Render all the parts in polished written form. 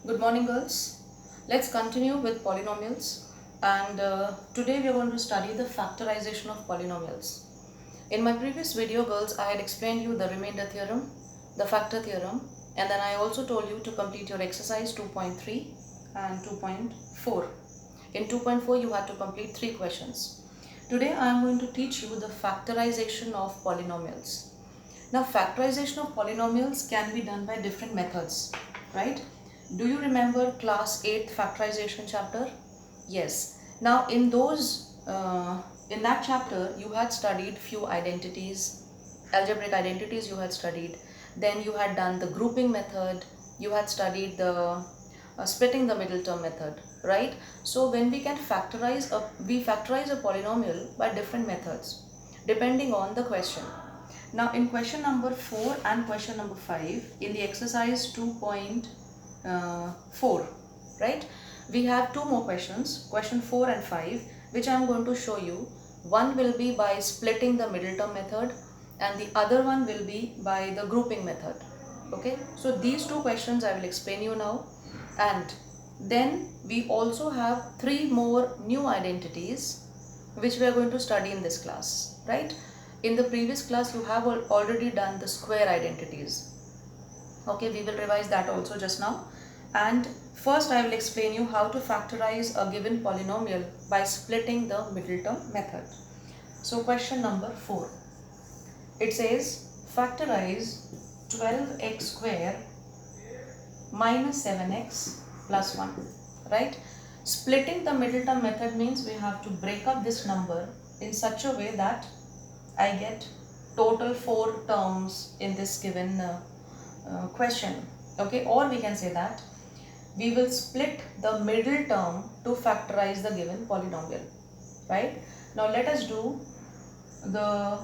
Good morning, girls. Let's continue with polynomials. And today we are going to study the factorization of polynomials. In my previous video, girls, I had explained you the remainder theorem, the factor theorem, and then I also told you to complete your exercise 2.3 and 2.4. In 2.4, you had to complete 3 questions. Today, I am going to teach you the factorization of polynomials. Now, factorization of polynomials can be done by different methods, right? Do you remember class 8th factorization chapter? Yes. Now, in that chapter, you had studied few identities, algebraic identities you had studied. Then you had done the grouping method. You had studied the splitting the middle term method, right? So when we factorize a polynomial by different methods, depending on the question. Now in question number 4 and question number 5 in the exercise 2.4, right, we have two more questions, question 4 and 5, which I am going to show you. One will be by splitting the middle term method and the other one will be by the grouping method. Okay, so these two questions I will explain you now, and then we also have three more new identities which we are going to study in this class, right? In the previous class you have already done the square identities. Okay, we will revise that also just now. And first I will explain you how to factorize a given polynomial by splitting the middle term method. So question number 4, it says factorize 12x square minus 7x plus 1, right? Splitting the middle term method means we have to break up this number in such a way that I get total 4 terms in this given question. Okay, or we can say that we will split the middle term to factorize the given polynomial, right? Now let us do the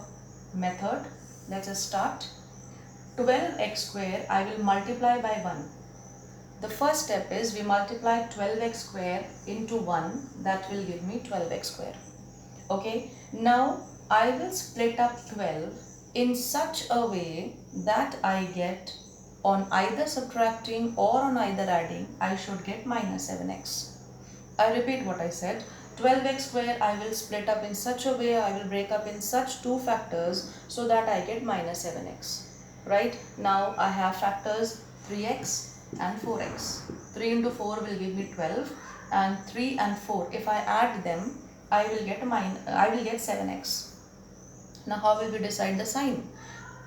method. Let us start. 12x square I will multiply by 1. The first step is we multiply 12x square into 1, that will give me 12x square. Okay, now I will split up 12 in such a way that I get, on either subtracting or on either adding, I should get minus 7x. I repeat what I said. 12x square I will split up in such a way, I will break up in such two factors so that I get minus 7x. Right, now I have factors 3x and 4x. 3 into 4 will give me 12, and 3 and 4, if I add them, I will get 7x. Now how will we decide the sign?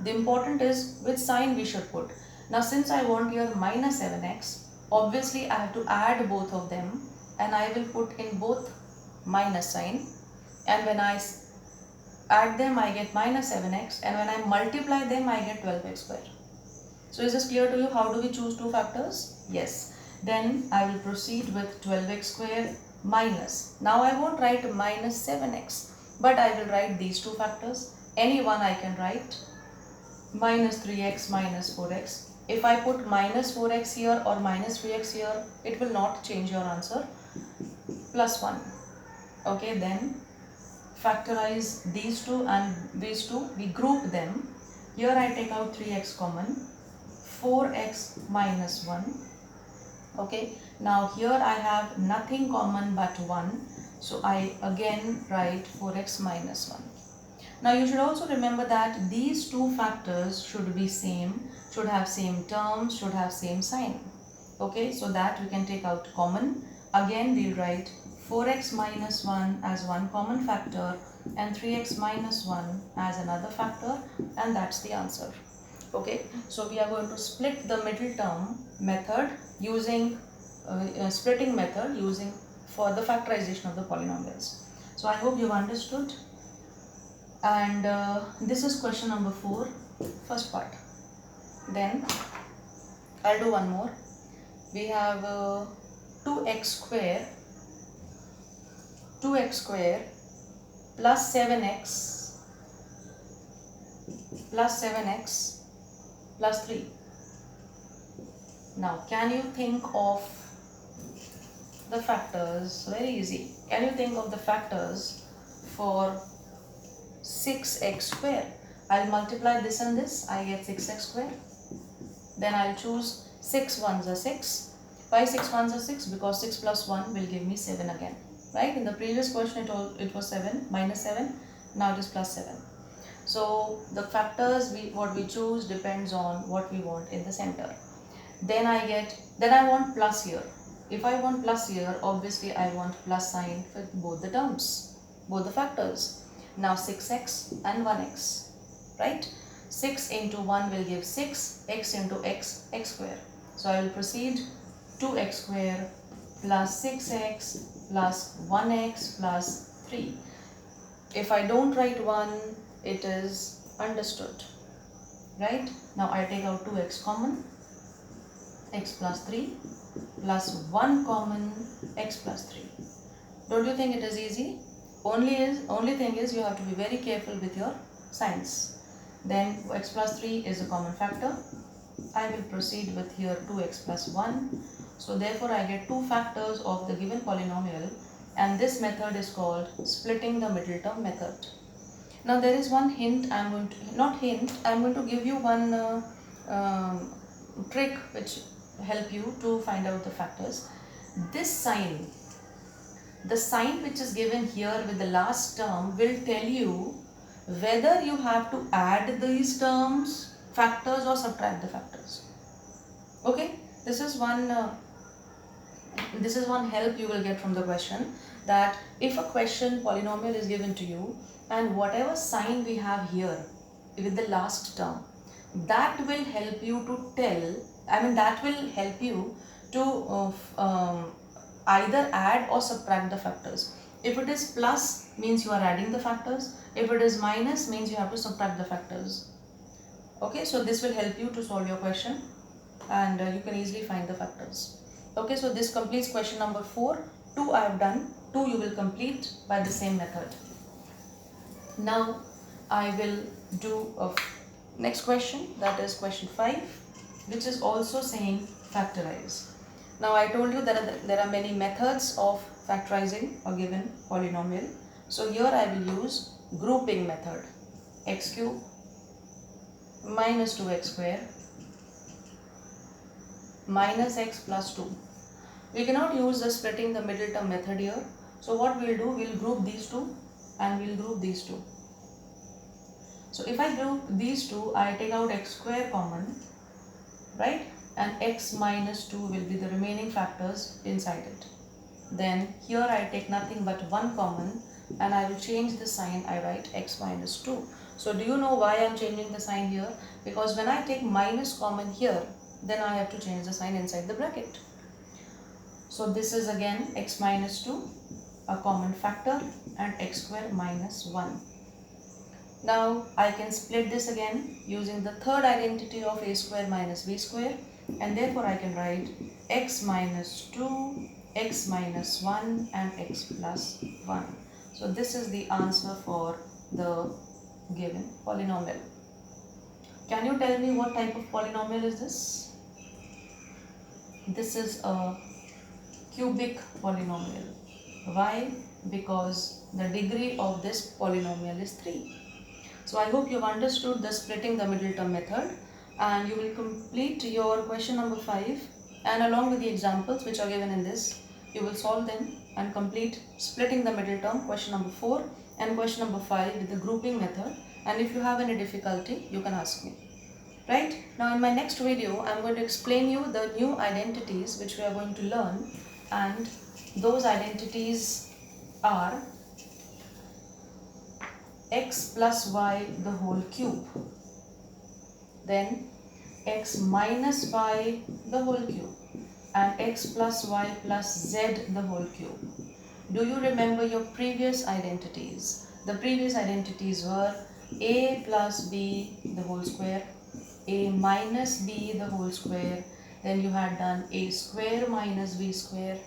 The important is which sign we should put. Now since I want here minus 7x, obviously I have to add both of them, and I will put in both minus sign, and when I add them I get minus 7x, and when I multiply them I get 12x square. So is this clear to you? How do we choose two factors? Yes. Then I will proceed with 12x square minus. Now I won't write minus 7x, but I will write these two factors. Any one I can write. Minus 3x minus 4x. If I put minus 4x here or minus 3x here, it will not change your answer. Plus 1. Okay, then factorize these two and these two. We group them. Here I take out 3x common. 4x minus 1. Okay, now here I have nothing common but 1, so I again write 4x minus 1. Now you should also remember that these two factors should be same, should have same terms, should have same sign. Okay, so that we can take out common. Again we'll write 4x minus 1 as one common factor and 3x minus 1 as another factor, and that's the answer. Okay, so we are going to split the middle term method using splitting method using for the factorization of the polynomials. So I hope you've understood, and this is question number 4, first part. Then I'll do one more. We have 2x square plus 7x plus 3. Now can you think of the factors? Very easy. Can you think of the factors for 6x square? I'll multiply this and this, I get 6x square. Then I'll choose 6 ones are 6. Why 6 ones are 6? Because 6 plus 1 will give me 7 again. Right? In the previous question it was 7 minus 7. Now it is plus 7. So the factors what we choose depends on what we want in the center. Then I want plus here. If I want plus here, obviously I want plus sign for both the terms, both the factors. Now 6x and 1x, right? 6 into 1 will give 6, x into x, x square. So I will proceed 2x square plus 6x plus 1x plus 3. If I don't write 1, it is understood, right? Now I take out 2x common, x plus 3 plus 1 common, x plus 3. Don't you think it is easy? Only thing is you have to be very careful with your signs. Then x plus 3 is a common factor. I will proceed with here 2x plus 1. So therefore I get two factors of the given polynomial, and this method is called splitting the middle term method. Now there is one hint I'm going to give you one trick which help you to find out the factors. This sign, the sign which is given here with the last term, will tell you whether you have to add these terms, factors, or subtract the factors. Okay, this is one help you will get from the question, that if a question polynomial is given to you and whatever sign we have here with the last term, that will help you to that will help you to either add or subtract the factors. If it is plus, means you are adding the factors. If it is minus, means you have to subtract the factors. Okay, so this will help you to solve your question, and you can easily find the factors. Okay, so this completes question number 4. 2 I have done, 2 you will complete by the same method. Now I will do a next question, that is question 5, which is also saying factorize. Now I told you that there are many methods of factorizing a given polynomial. So here I will use grouping method. X cube minus 2x square minus x plus 2. We cannot use the splitting the middle term method here. So what we'll do, we'll group these two and we'll group these two. So if I group these two, I take out x square common, right? And x minus 2 will be the remaining factors inside it. Then here I take nothing but 1 common, and I will change the sign. I write x minus 2. So do you know why I am changing the sign here? Because when I take minus common here, then I have to change the sign inside the bracket. So this is again x minus 2, a common factor, and x square minus 1. Now I can split this again using the third identity of a square minus b square, and therefore I can write x minus 2, x minus 1 and x plus 1. So this is the answer for the given polynomial. Can you tell me what type of polynomial is this? This is a cubic polynomial. Why? Because the degree of this polynomial is 3. So I hope you've understood the splitting the middle term method, and you will complete your question number 5, and along with the examples which are given in this, you will solve them and complete splitting the middle term question number 4 and question number 5 with the grouping method. And if you have any difficulty, you can ask me. Right? Now in my next video, I am going to explain you the new identities which we are going to learn, and those identities are x plus y the whole cube, then x minus y the whole cube, and x plus y plus z the whole cube. Do you remember your previous identities? The previous identities were a plus b the whole square, a minus b the whole square, then you had done a square minus b square,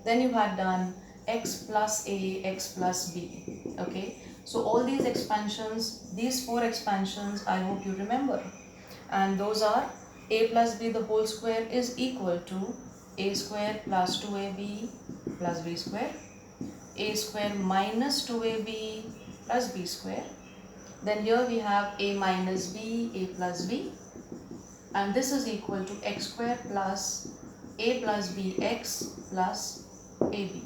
then you had done x plus a, x plus b. Okay, so all these expansions, these 4 expansions, I hope you remember, and those are a plus b the whole square is equal to a square plus 2ab plus b square, a square minus 2ab plus b square. Then here we have a minus b, a plus b, and this is equal to x square plus a plus b x plus ab.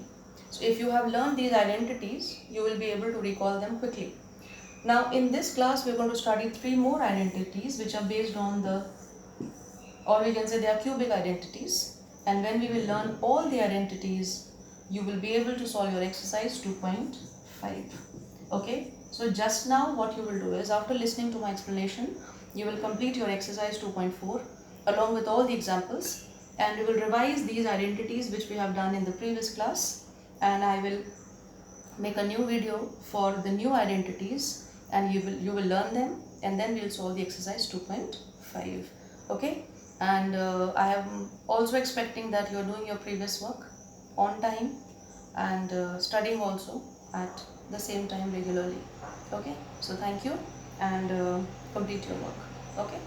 So if you have learned these identities, you will be able to recall them quickly. Now in this class, we are going to study 3 more identities which are based on the, or we can say they are cubic identities. And when we will learn all the identities, you will be able to solve your exercise 2.5. Okay, so just now what you will do is, after listening to my explanation, you will complete your exercise 2.4 along with all the examples, and we will revise these identities which we have done in the previous class, and I will make a new video for the new identities, and you will learn them, and then we'll solve the exercise 2.5. Okay, and I am also expecting that you are doing your previous work on time and studying also at the same time regularly. Okay, so thank you, and complete your work. Okay.